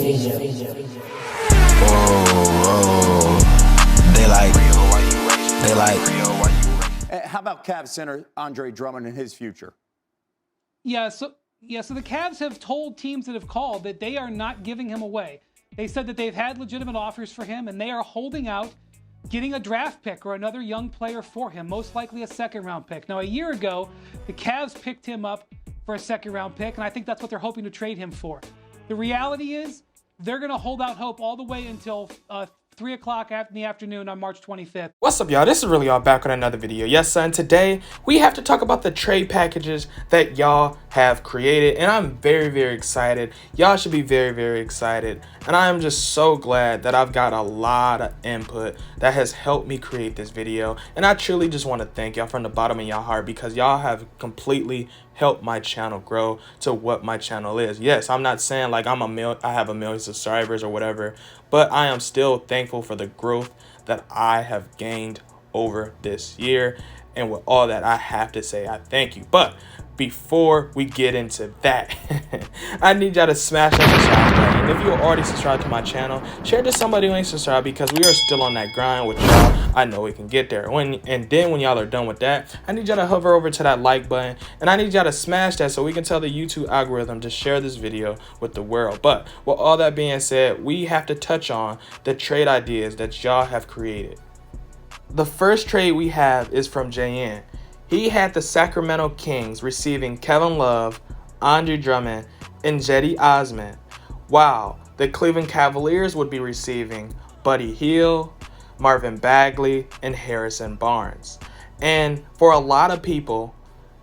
Whoa, they like. How about Cavs center Andre Drummond and his future? So the Cavs have told teams that have called that they are not giving him away. They said that they've had legitimate offers for him, and they are holding out getting a draft pick or another young player for him, most likely a second-round pick. Now, a year ago, the Cavs picked him up for a second-round pick, and I think that's what they're hoping to trade him for. The reality is they're going to hold out hope all the way until 3 o'clock in the afternoon on March 25th. What's up, y'all? This is Relly, back with another video. Yes, son, today we have to talk about the trade packages that y'all have created, and I'm very, very excited. Y'all should be very, very excited, and I am just so glad that I've got a lot of input that has helped me create this video, and I truly just want to thank y'all from the bottom of your heart because y'all have completely helped my channel grow to what my channel is. Yes, I'm not saying like I have a million subscribers or whatever, but I am still thankful for the growth that I have gained over this year. And with all that, I have to say I thank you. But before we get into that, I need y'all to smash that subscribe button. And if you're already subscribed to my channel, share to somebody who ain't subscribed because we are still on that grind with y'all. I know we can get there. And then when y'all are done with that, I need y'all to hover over to that like button. And I need y'all to smash that so we can tell the YouTube algorithm to share this video with the world. But with all that being said, we have to touch on the trade ideas that y'all have created. The first trade we have is from JN. He had the Sacramento Kings receiving Kevin Love, Andre Drummond, and Cedi Osman, while the Cleveland Cavaliers would be receiving Buddy Hield, Marvin Bagley, and Harrison Barnes. And for a lot of people,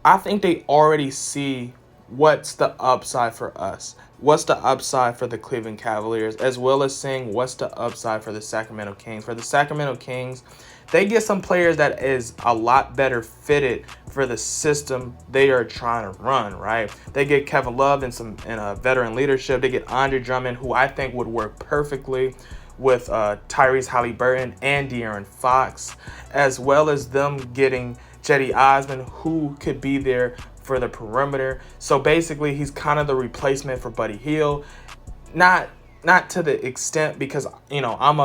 I think they already see what's the upside for us. What's the upside for the Cleveland Cavaliers, as well as seeing what's the upside for the Sacramento Kings. For the Sacramento Kings, they get some players that is a lot better fitted for the system they are trying to run, right? They get Kevin Love and a veteran leadership. They get Andre Drummond, who I think would work perfectly with Tyrese Haliburton and De'Aaron Fox, as well as them getting Cedi Osman, who could be there for the perimeter. So basically, he's kind of the replacement for Buddy Hield. Not to the extent, because you know I'm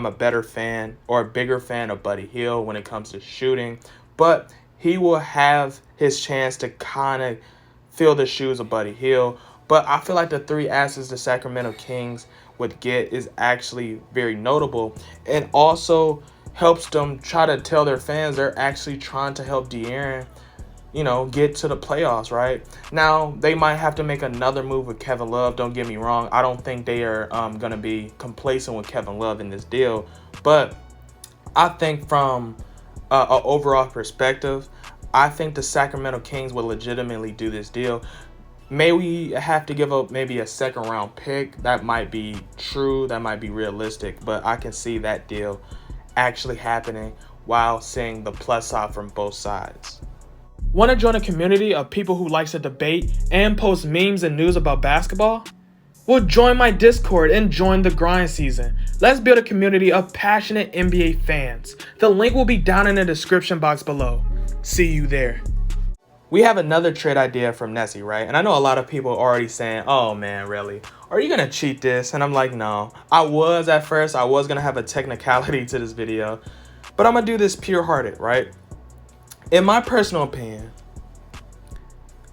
a better fan or a bigger fan of Buddy Hield when it comes to shooting, but he will have his chance to kind of fill the shoes of Buddy Hield. But I feel like the three assets the Sacramento Kings would get is actually very notable, and also helps them try to tell their fans they're actually trying to help De'Aaron, get to the playoffs, right? Now, they might have to make another move with Kevin Love. Don't get me wrong. I don't think they are going to be complacent with Kevin Love in this deal. But I think from an overall perspective, I think the Sacramento Kings will legitimately do this deal. May we have to give up maybe a second-round pick? That might be true. That might be realistic. But I can see that deal actually happening while seeing the plus side from both sides. Want to join a community of people who likes to debate and post memes and news about basketball? Well, join my Discord and join the grind season. Let's build a community of passionate NBA fans. The link will be down in the description box below. See you there. We have another trade idea from Nessie, right? And I know a lot of people are already saying, oh man, really? Are you going to cheat this? And I'm like, no. I was at first. I was going to have a technicality to this video. But I'm going to do this pure-hearted, right? In my personal opinion,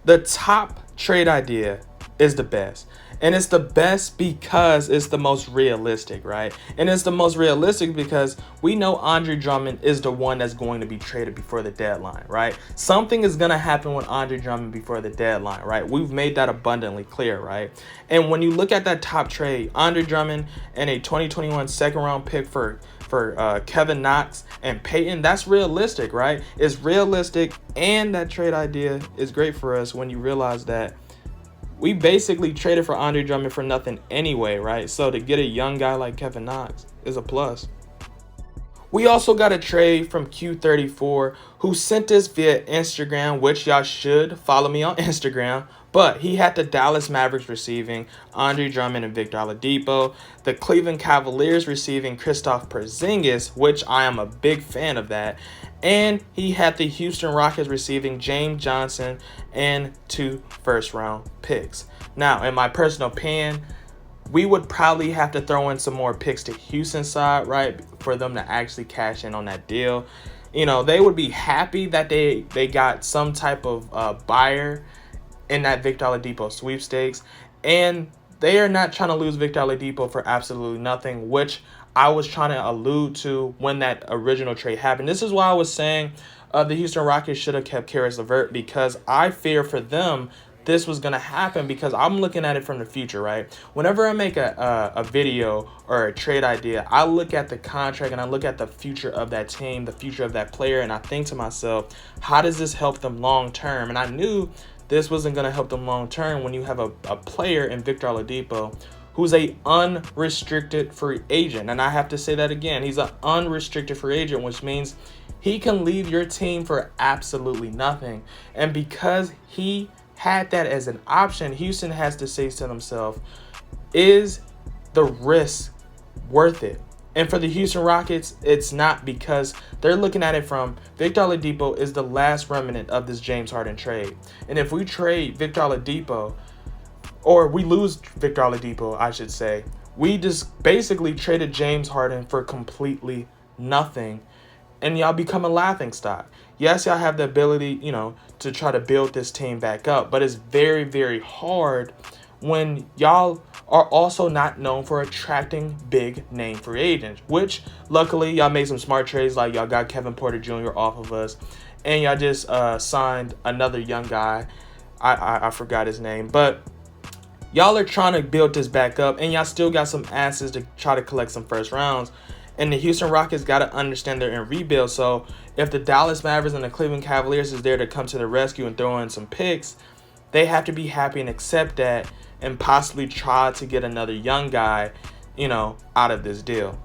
the top trade idea is the best. And it's the best because it's the most realistic, right? And it's the most realistic because we know Andre Drummond is the one that's going to be traded before the deadline, right? Something is going to happen with Andre Drummond before the deadline, right? We've made that abundantly clear, right? And when you look at that top trade, Andre Drummond and a 2021 second-round pick for Kevin Knox and Peyton, that's realistic, right? It's realistic, and that trade idea is great for us when you realize that we basically traded for Andre Drummond for nothing anyway, right? So to get a young guy like Kevin Knox is a plus. We also got a trade from Q34, who sent this via Instagram, which y'all should follow me on Instagram. But he had the Dallas Mavericks receiving Andre Drummond and Victor Oladipo, the Cleveland Cavaliers receiving Kristaps Porzingis, which I am a big fan of that, and he had the Houston Rockets receiving James Johnson and 2 first-round picks. Now, in my personal opinion, we would probably have to throw in some more picks to Houston side, right, for them to actually cash in on that deal. You know, they would be happy that they got some type of buyer in that Victor Oladipo sweepstakes, and they are not trying to lose Victor Oladipo for absolutely nothing, which I was trying to allude to when that original trade happened. This is why I was saying the Houston Rockets should have kept Caris LeVert, because I fear for them this was going to happen, because I'm looking at it from the future, right? Whenever I make a video or a trade idea, I look at the contract and I look at the future of that team, the future of that player, and I think to myself, how does this help them long term? And I knew this wasn't going to help them long term when you have a player in Victor Oladipo who's a unrestricted free agent. And I have to say that again, he's an unrestricted free agent, which means he can leave your team for absolutely nothing. And because he had that as an option, Houston has to say to themselves, is the risk worth it? And for the Houston Rockets, it's not, because they're looking at it from Victor Oladipo is the last remnant of this James Harden trade. And if we trade Victor Oladipo, or we lose Victor Oladipo, I should say, we just basically traded James Harden for completely nothing, and y'all become a laughingstock. Yes, y'all have the ability, you know, to try to build this team back up, but it's very, very hard when y'all are also not known for attracting big name free agents, which luckily y'all made some smart trades, like y'all got Kevin Porter Jr. off of us, and y'all just signed another young guy. I forgot his name, but y'all are trying to build this back up, and y'all still got some assets to try to collect some first rounds. And the Houston Rockets got to understand they're in rebuild. So if the Dallas Mavericks and the Cleveland Cavaliers is there to come to the rescue and throw in some picks, they have to be happy and accept that, and possibly try to get another young guy, you know, out of this deal.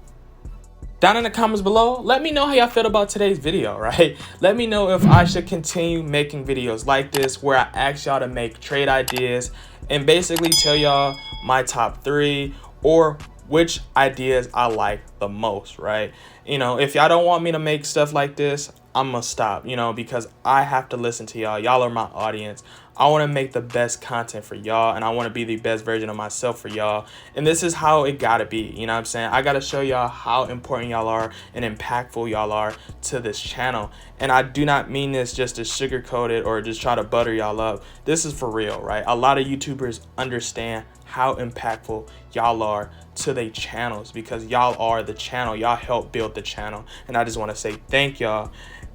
Down in the comments below, let me know how y'all feel about today's video, right? Let me know if I should continue making videos like this, where I ask y'all to make trade ideas and basically tell y'all my top 3 or which ideas I like the most, right? You know, if y'all don't want me to make stuff like this, I'm gonna stop, you know, because I have to listen to y'all. Y'all are my audience. I want to make the best content for y'all, and I want to be the best version of myself for y'all. And this is how it gotta be, you know what I'm saying? I gotta show y'all how important y'all are and impactful y'all are to this channel. And I do not mean this just to sugarcoat it or just try to butter y'all up. This is for real, right? A lot of YouTubers understand how impactful y'all are to their channels, because y'all are the channel. Y'all help build the channel, and I just want to say thank y'all.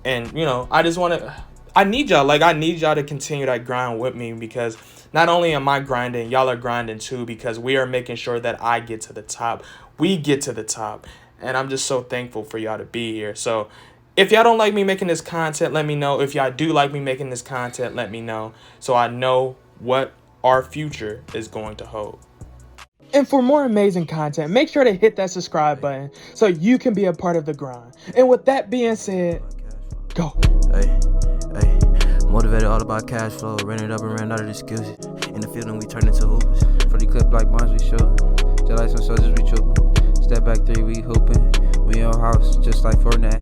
And you know, I need y'all, like, I need y'all to continue that grind with me, because not only am I grinding, y'all are grinding too, because we are making sure that I get to the top. We get to the top, and I'm just so thankful for y'all to be here. So if y'all don't like me making this content, let me know. If y'all do like me making this content, let me know, so I know what our future is going to hold. And for more amazing content, make sure to hit that subscribe button so you can be a part of the grind. And with that being said, go. Hey, motivated all about cash flow, ran it up and ran out of excuses. In the field and we turn into hoopers. For the clip like bonds we shoot, just like some soldiers we trooping. Step back 3, we hooping. We in our house just like Fortnite.